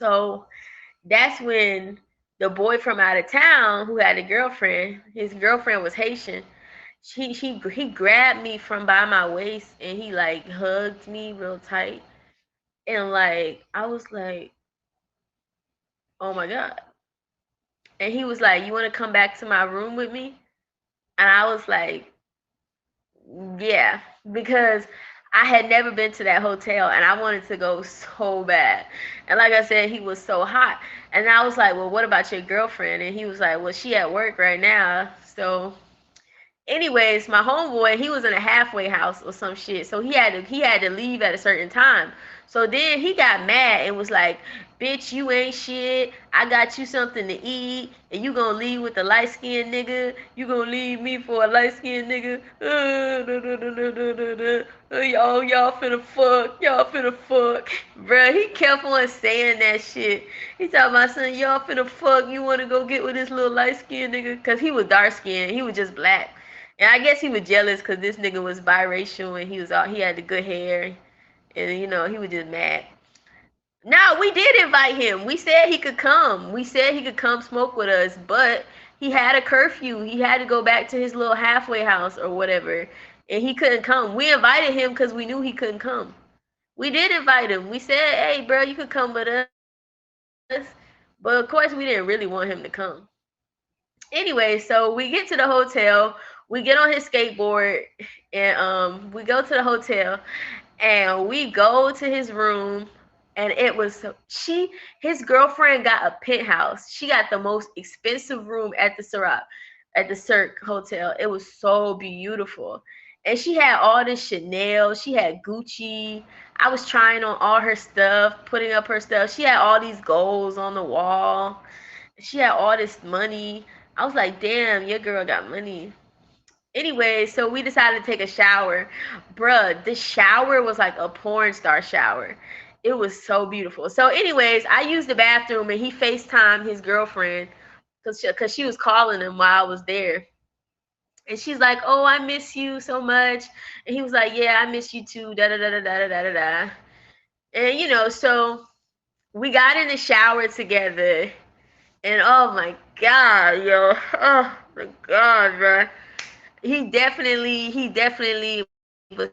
So that's when the boy from out of town who had a girlfriend, his girlfriend was Haitian. He grabbed me from by my waist and he like hugged me real tight. And like I was like, oh my God. And he was like, you want to come back to my room with me? And I was like, yeah, because I had never been to that hotel and I wanted to go so bad. And like I said, he was so hot. And I was like, well, what about your girlfriend? And he was like, well, she at work right now. So anyways, my homeboy, he was in a halfway house or some shit. So he had to leave at a certain time. So then he got mad and was like, bitch, you ain't shit. I got you something to eat. And you gonna leave with the light skinned nigga. You gonna leave me for a light skinned nigga. Y'all finna fuck. Y'all finna fuck. Bruh, he kept on saying that shit. He talking about son, y'all finna fuck. You wanna go get with this little light skinned nigga? Cause he was dark skinned. He was just black. And I guess he was jealous because this nigga was biracial and he had the good hair, and he was just mad. No, we did invite him. We said he could come. We said he could come smoke with us, but he had a curfew. He had to go back to his little halfway house or whatever, and he couldn't come. We invited him because we knew he couldn't come. We did invite him. We said, "Hey, bro, you could come with us," but of course, we didn't really want him to come. Anyway, so we get to the hotel. We get on his skateboard, and we go to the hotel, and we go to his room, and it was his girlfriend got a penthouse. She got the most expensive room at the Cirque Hotel. It was so beautiful. And she had all this Chanel, she had Gucci. I was trying on all her stuff, putting up her stuff. She had all these goals on the wall. She had all this money. I was like, damn, your girl got money. Anyway, so we decided to take a shower. Bruh, the shower was like a porn star shower. It was so beautiful. So, anyways, I used the bathroom and he FaceTimed his girlfriend because she was calling him while I was there. And she's like, oh, I miss you so much. And he was like, yeah, I miss you too. Da da da da da da da da. And, so we got in the shower together. And oh my God, yo. Oh my God, bro. He definitely was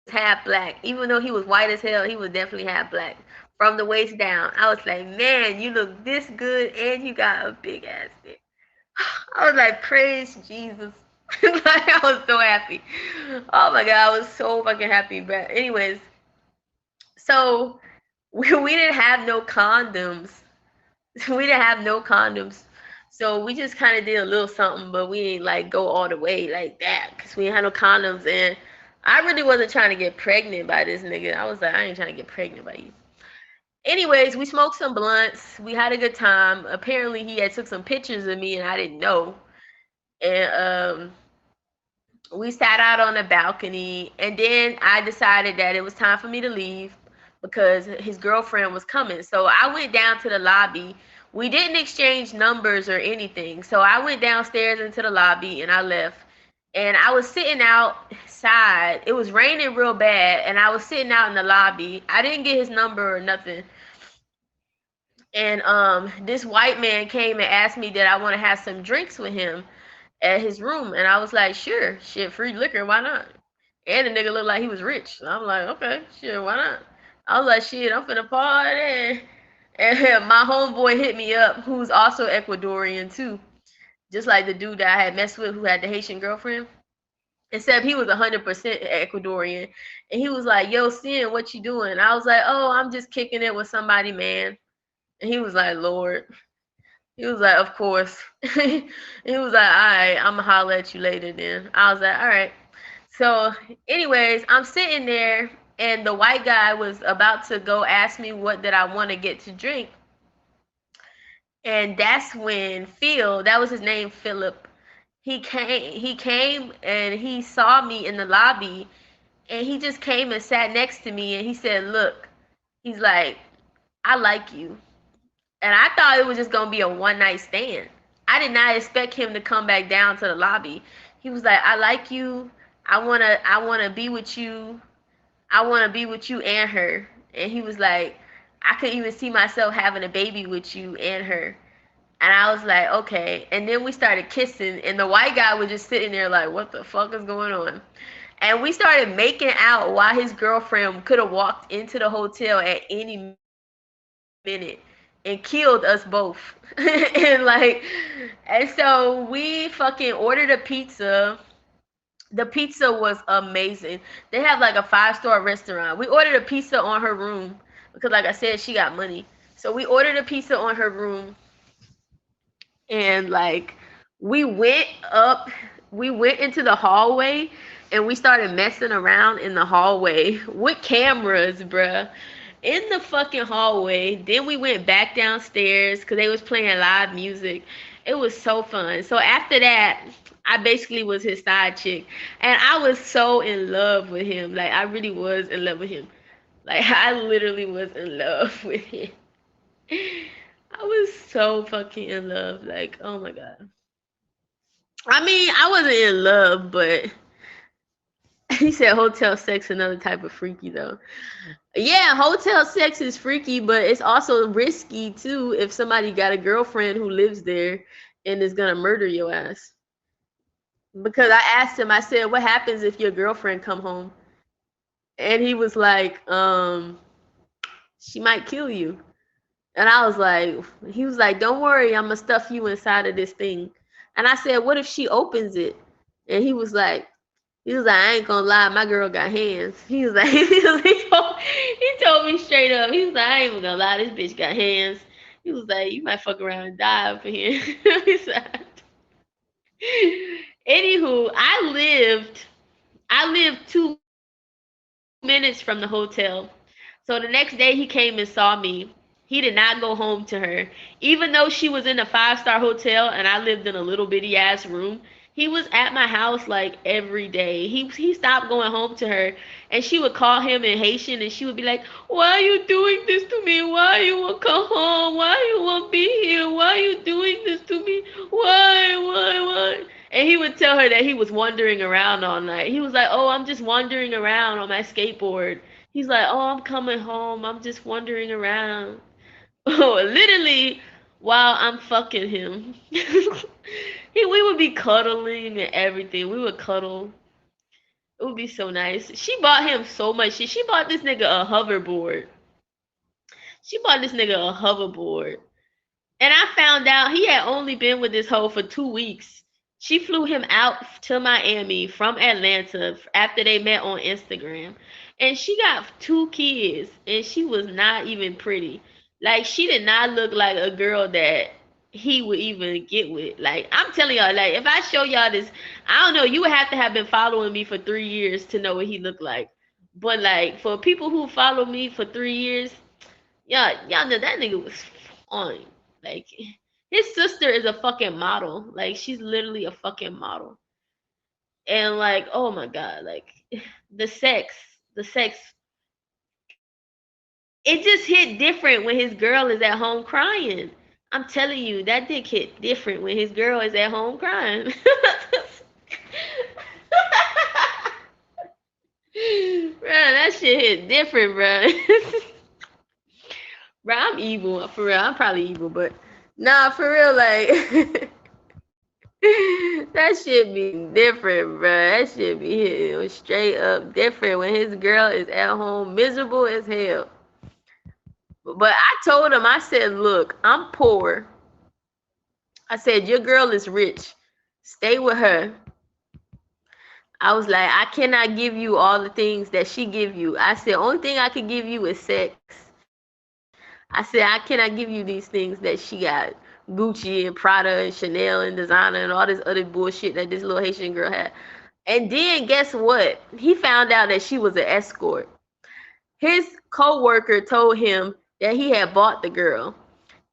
half black. Even though he was white as hell, he was definitely half black from the waist down. I was like, man, you look this good and you got a big ass dick. I was like, praise Jesus. Like I was so happy. Oh my God, I was so fucking happy. But anyways, so we didn't have no condoms. We didn't have no condoms. So we just kind of did a little something, but we didn't like go all the way like that because we didn't have no condoms. And I really wasn't trying to get pregnant by this nigga. I was like, I ain't trying to get pregnant by you. Anyways, we smoked some blunts. We had a good time. Apparently, he had took some pictures of me, and I didn't know. And we sat out on the balcony, and then I decided that it was time for me to leave because his girlfriend was coming. So I went down to the lobby. We didn't exchange numbers or anything. So I went downstairs into the lobby and I left. And I was sitting outside. It was raining real bad, and I was sitting out in the lobby. I didn't get his number or nothing. And this white man came and asked me did I want to have some drinks with him at his room, and I was like, sure, shit, free liquor, why not? And the nigga looked like he was rich. So I'm like, okay, sure, why not? I was like, shit, I'm finna party. And my homeboy hit me up, who's also Ecuadorian too, just like the dude that I had messed with who had the Haitian girlfriend. Except he was 100% Ecuadorian. And he was like, yo, Sin, what you doing? I was like, oh, I'm just kicking it with somebody, man. And he was like, Lord. He was like, of course. He was like, all right, I'm gonna holler at you later then. I was like, all right. So, anyways, I'm sitting there, and the white guy was about to go ask me what did I want to get to drink. And that's when Phil, that was his name, Philip, he came and he saw me in the lobby, and he just came and sat next to me and he said, look, he's like, I like you. And I thought it was just gonna be a one night stand. I did not expect him to come back down to the lobby. He was like, I like you. I wanna be with you. I wanna be with you and her. And he was like, I could even see myself having a baby with you and her. And I was like, okay. And then we started kissing, and the white guy was just sitting there like, what the fuck is going on? And we started making out while his girlfriend could have walked into the hotel at any minute and killed us both. And so we fucking ordered a pizza. The pizza was amazing. They have like a 5-star restaurant. We ordered a pizza on her room because, like I said, she got money. So we ordered a pizza on her room, and like we went up, we went into the hallway, and we started messing around in the hallway with cameras, bruh, in the fucking hallway. Then we went back downstairs because they was playing live music. It was so fun. So after that, I basically was his side chick, and I was so in love with him. Like I really was in love with him. Like I literally was in love with him. I was so fucking in love. Like, oh my god. I mean, I wasn't in love, but he said hotel sex another type of freaky though. Yeah, hotel sex is freaky, but it's also risky too if somebody got a girlfriend who lives there and is gonna murder your ass. Because I asked him, I said, what happens if your girlfriend come home? And he was like, she might kill you. And I was like, he was like, don't worry, I'm gonna stuff you inside of this thing. And I said, what if she opens it? And he was like, I ain't gonna lie, my girl got hands. He was like, he told me straight up. He was like, I ain't even gonna lie, this bitch got hands. He was like, you might fuck around and die up in here. He said, anywho, I lived 2 minutes from the hotel. So the next day he came and saw me. He did not go home to her. Even though she was in a 5-star hotel and I lived in a little bitty ass room, he was at my house like every day. He stopped going home to her, and she would call him in Haitian and she would be like, why are you doing this to me? Why you won't come home? Why you won't be here? Why you doing this to me? Why? And he would tell her that he was wandering around all night. He was like, oh, I'm just wandering around on my skateboard. He's like, oh, I'm coming home. I'm just wandering around. Oh, literally while I'm fucking him. We would be cuddling and everything. We would cuddle. It would be so nice. She bought him so much shit. She bought this nigga a hoverboard. She bought this nigga a hoverboard. And I found out he had only been with this hoe for 2 weeks. She flew him out to Miami from Atlanta after they met on Instagram. And she got 2 kids, and she was not even pretty. Like, she did not look like a girl that he would even get with. Like, I'm telling y'all, like, if I show y'all this, I don't know, you would have to have been following me for 3 years to know what he looked like. But, like, for people who follow me for 3 years, y'all know that nigga was fine. Like, his sister is a fucking model. Like, she's literally a fucking model. And like, oh my god, like the sex, the sex, it just hit different when his girl is at home crying. I'm telling you, that dick hit different when his girl is at home crying. Bruh, that shit hit different, bruh. Bruh, I'm evil. For real, I'm probably evil, but nah, for real, like that shit be different, bruh. That shit be hitting straight up different when his girl is at home miserable as hell. But I told him, I said, look, I'm poor. I said, your girl is rich. Stay with her. I was like, I cannot give you all the things that she give you. I said, only thing I can give you is sex. I said, I cannot give you these things that she got. Gucci and Prada and Chanel and designer and all this other bullshit that this little Haitian girl had. And then guess what? He found out that she was an escort. His co-worker told him that he had bought the girl.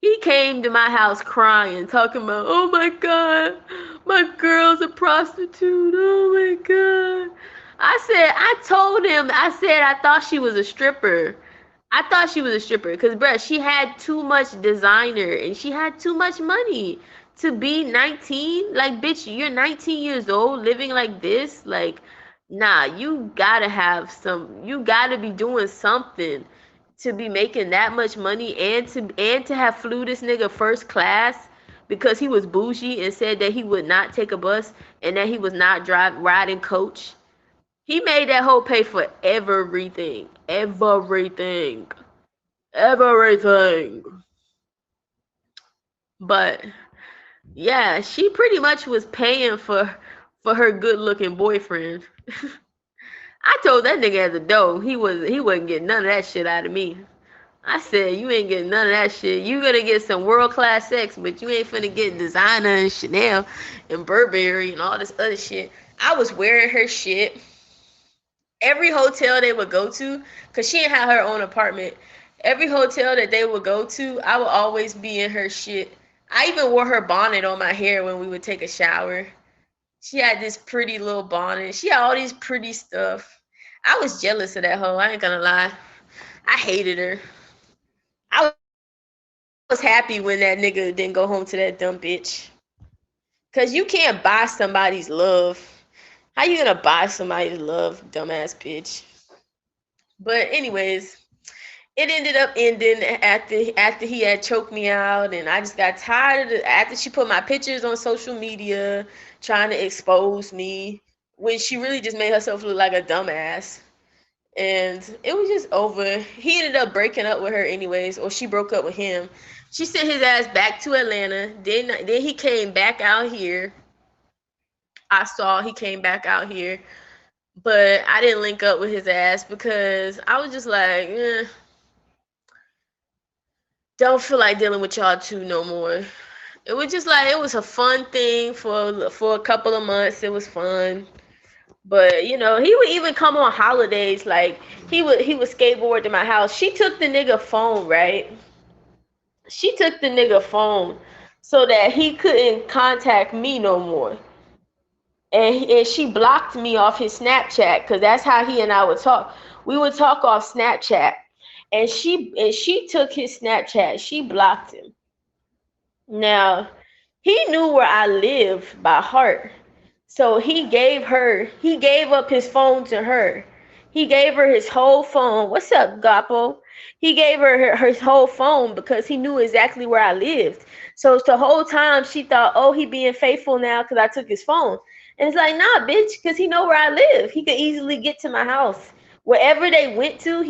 He came to my house crying, talking about, oh my God, my girl's a prostitute. Oh my God. I told him, I said, I thought she was a stripper. I thought she was a stripper because, bruh, she had too much designer and she had too much money to be 19. Like, bitch, you're 19 years old living like this. Like, nah, you gotta be doing something to be making that much money and to have flew this nigga first class because he was bougie and said that he would not take a bus and that he was not riding coach. He made that whole pay for everything. Everything. Everything. But yeah, she pretty much was paying for her good looking boyfriend. I told that nigga at the door he wasn't getting none of that shit out of me. I said, you ain't getting none of that shit. You gonna get some world class sex, but you ain't finna get designer and Chanel and Burberry and all this other shit. I was wearing her shit. Every hotel they would go to, cause she didn't have her own apartment. Every hotel that they would go to, I would always be in her shit. I even wore her bonnet on my hair when we would take a shower. She had this pretty little bonnet. She had all these pretty stuff. I was jealous of that hoe. I ain't gonna lie. I hated her. I was happy when that nigga didn't go home to that dumb bitch. Cause you can't buy somebody's love. How you gonna buy somebody's love, dumbass bitch? But anyways, it ended up ending after he had choked me out, and I just got tired of it. After she put my pictures on social media, trying to expose me, when she really just made herself look like a dumbass. And it was just over. He ended up breaking up with her anyways, or she broke up with him. She sent his ass back to Atlanta. Then he came back out here. I saw he came back out here, but I didn't link up with his ass because I was just like, don't feel like dealing with y'all two no more. It was just like it was a fun thing for a couple of months. It was fun. But you know, he would even come on holidays. Like he would skateboard to my house. She took the nigga phone, right? She took the nigga phone so that he couldn't contact me no more. And she blocked me off his Snapchat because that's how he and I would talk. We would talk off Snapchat. And she took his Snapchat. She blocked him. Now, he knew where I live by heart. So he gave up his phone to her. He gave her his whole phone. What's up, Gapo? He gave her his whole phone because he knew exactly where I lived. So the whole time she thought, oh, he being faithful now because I took his phone. And it's like, nah, bitch, because he know where I live. He could easily get to my house. Wherever they went to,